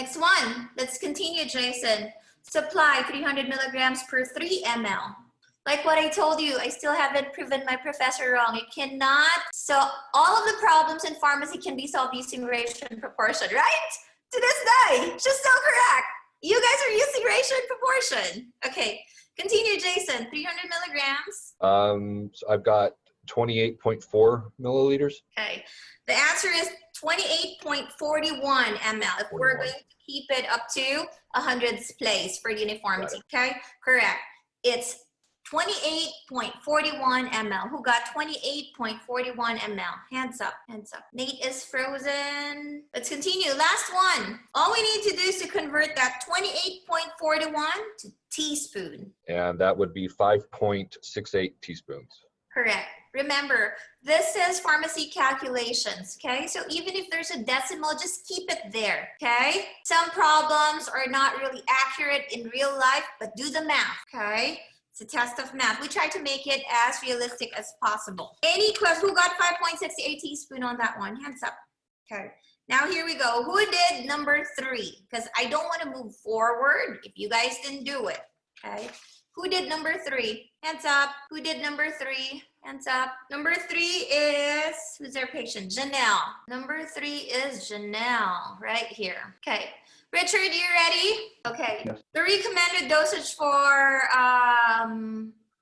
Next one, let's continue, Jason. Supply 300 milligrams per 3 ml. Like what I told you, I still haven't proven my professor wrong. You cannot, so all of the problems in pharmacy can be solved using ratio and proportion, right? To this day, she's still correct. You guys are using ratio and proportion. Okay, continue, Jason. 300 milligrams. So I've got 28.4 milliliters. Okay, the answer is 28.41 ml. If we're going to keep it up to 100's place for uniformity, okay? Correct. It's 28.41 ml. Who got 28.41 ml? Hands up, hands up. Nate is frozen. Let's continue. Last one. All we need to do is to convert that 28.41 to teaspoon. And that would be 5.68 teaspoons. Correct. Remember, this is pharmacy calculations, okay? So even if there's a decimal, just keep it there, okay? Some problems are not really accurate in real life, but do the math, okay? It's a test of math. We try to make it as realistic as possible. Any question? Who got 5.68 teaspoon on that one? Hands up. Okay. Now here we go. Who did number 3? Because I don't want to move forward if you guys didn't do it, okay? Who did number 3? Hands up. Who did number 3? Hands up. Number 3 is, who's our patient? Janelle. Number 3 is Janelle, right here. Okay. Richard, you ready? Okay. Yes. The recommended dosage for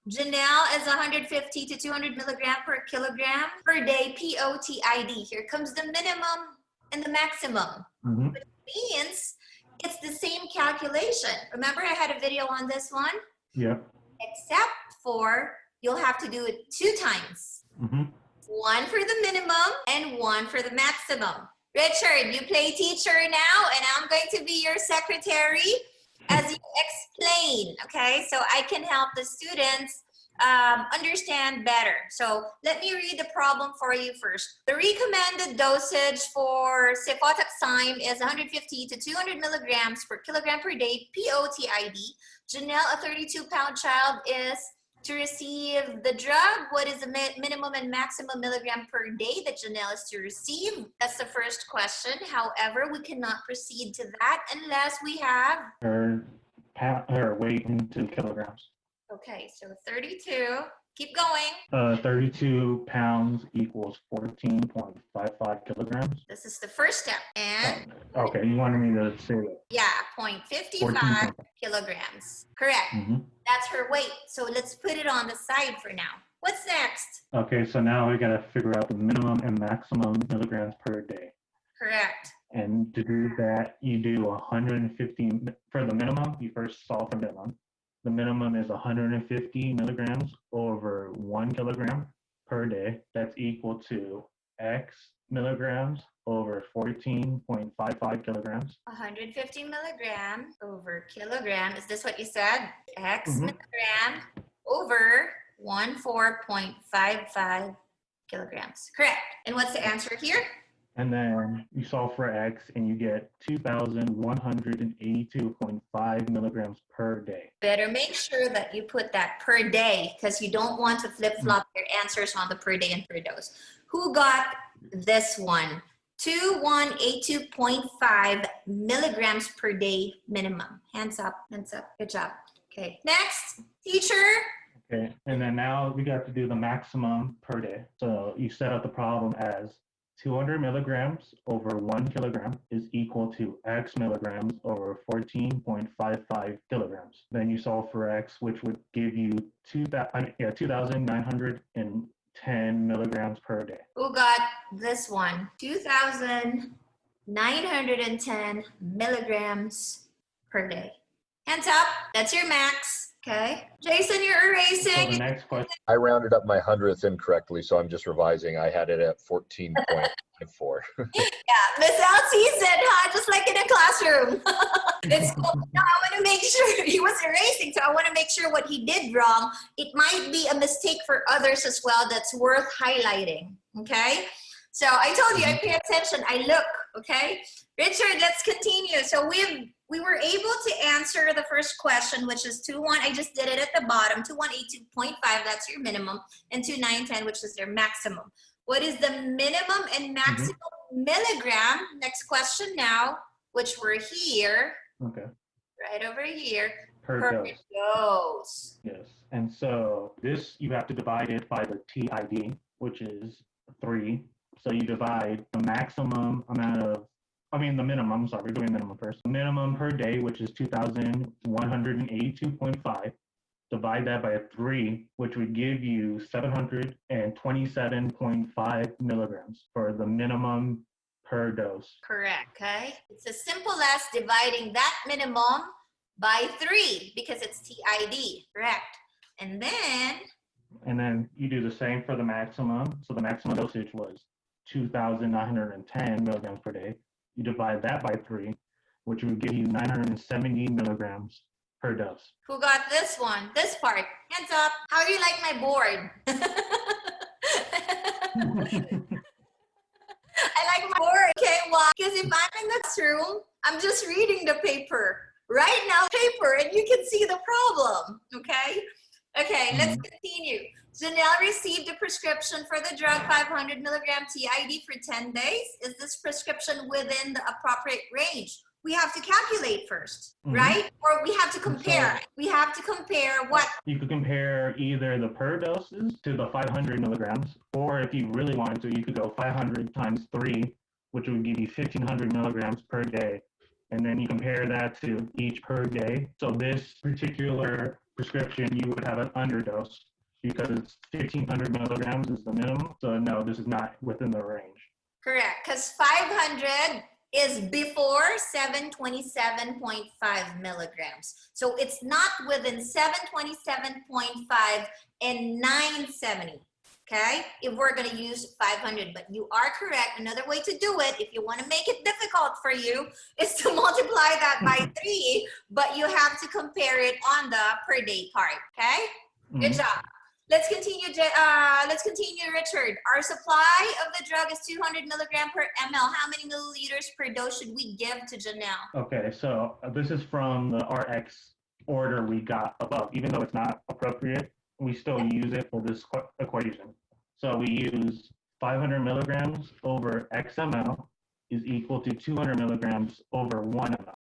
Janelle is 150 to 200 milligram per kilogram per day, POTID. Here comes the minimum and the maximum, which means it's the same calculation. Remember I had a video on this one? Yeah. Except for you'll have to do it 2 times. One for the minimum and one for the maximum. Richard, you play teacher now, and I'm going to be your secretary as you explain, okay? So I can help the students understand better. So let me read the problem for you first. The recommended dosage for cefotaxime is 150 to 200 milligrams per kilogram per day, POTID. Janelle, a 32-pound child, is to receive the drug. What is the minimum and maximum milligram per day that Janelle is to receive? That's the first question. However, we cannot proceed to that unless we have her weight into kilograms. Okay, so 32. Keep going. 32 pounds equals 14.55 kilograms. This is the first step. And okay, you wanted me to say that. yeah, 0.55 kilograms. Correct. That's her weight. So let's put it on the side for now. What's next? Okay, so now we gotta figure out the minimum and maximum milligrams per day. Correct. And to do that, you do 150 for the minimum. You first solve for minimum. The minimum is 150 milligrams over 1 kilogram per day. That's equal to X milligrams over 14.55 kilograms. 150 milligram over kilogram. Is this what you said? X milligram over 14.55 kilograms. Correct. And what's the answer here? And then you solve for X and you get 2,182.5 milligrams per day. Better make sure that you put that per day because you don't want to flip-flop your answers on the per day and per dose. Who got this one? 2,182.5 milligrams per day minimum. Hands up, hands up. Good job. Okay, next, teacher. Okay, and then now we got to do the maximum per day. So you set up the problem as 200 milligrams over 1 kilogram is equal to X milligrams over 14.55 kilograms. Then you solve for X, which would give you 2,910 milligrams per day. Who got this one? 2,910 milligrams per day. Hands up. That's your max. Okay. Jason, you're erasing. So the next question. I rounded up my hundredth incorrectly, so I'm just revising. I had it at 14.54. Yeah, Miss L sees it, huh? Just like in a classroom. It's cool. Now I want to make sure he was erasing, so I want to make sure what he did wrong. It might be a mistake for others as well that's worth highlighting. Okay. So I told you I pay attention. I look. Okay. Richard, let's continue. So we were able to answer the first question, which is 21. I just did it at the bottom. 2182.5, that's your minimum, and 2910, which is your maximum. What is the minimum and maximum milligram? Next question now. which were here, Okay. right over here, Per dose. dose. Yes. And so this, you have to divide it by the TID, which is 3. So you divide the maximum amount of, the minimum, sorry, we're doing minimum first. Minimum per day, which is 2,182.5. Divide that by 3, which would give you 727.5 milligrams for the minimum per dose. Correct, okay? It's as simple as dividing that minimum by 3 because it's TID, correct? And then you do the same for the maximum. So the maximum dosage was 2,910 milligrams per day. You divide that by 3, which would give you 970 milligrams per dose. who got this one? This part. Hands up. How do you like my board? I like my board. Okay, why? Because if I'm in this room, I'm just reading the paper. Right now, paper, and you can see the problem. Okay? Okay, let's continue. Janelle received a prescription for the drug 500 milligram TID for 10 days. Is this prescription within the appropriate range? We have to calculate first, right? Or we have to compare. We have to compare what? You could compare either the per doses to the 500 milligrams, or if you really wanted to, you could go 500 times 3, which would give you 1,500 milligrams per day. And then you compare that to each per day. So this particular prescription, you would have an underdose because it's 1,500 milligrams is the minimum. So no, this is not within the range. Correct, because 500 is before 727.5 milligrams. So it's not within 727.5 and 970, okay? If we're gonna use 500, but you are correct. Another way to do it, if you wanna make it difficult for you, is to multiply that by 3, but you have to compare it on the per day part, okay? Good job. Let's continue, Richard. Our supply of the drug is 200 milligram per ml. How many milliliters per dose should we give to Janelle? Okay, so this is from the RX order we got above. Even though it's not appropriate, we still use it for this equation. So we use 500 milligrams over X ml is equal to 200 milligrams over 1 ml.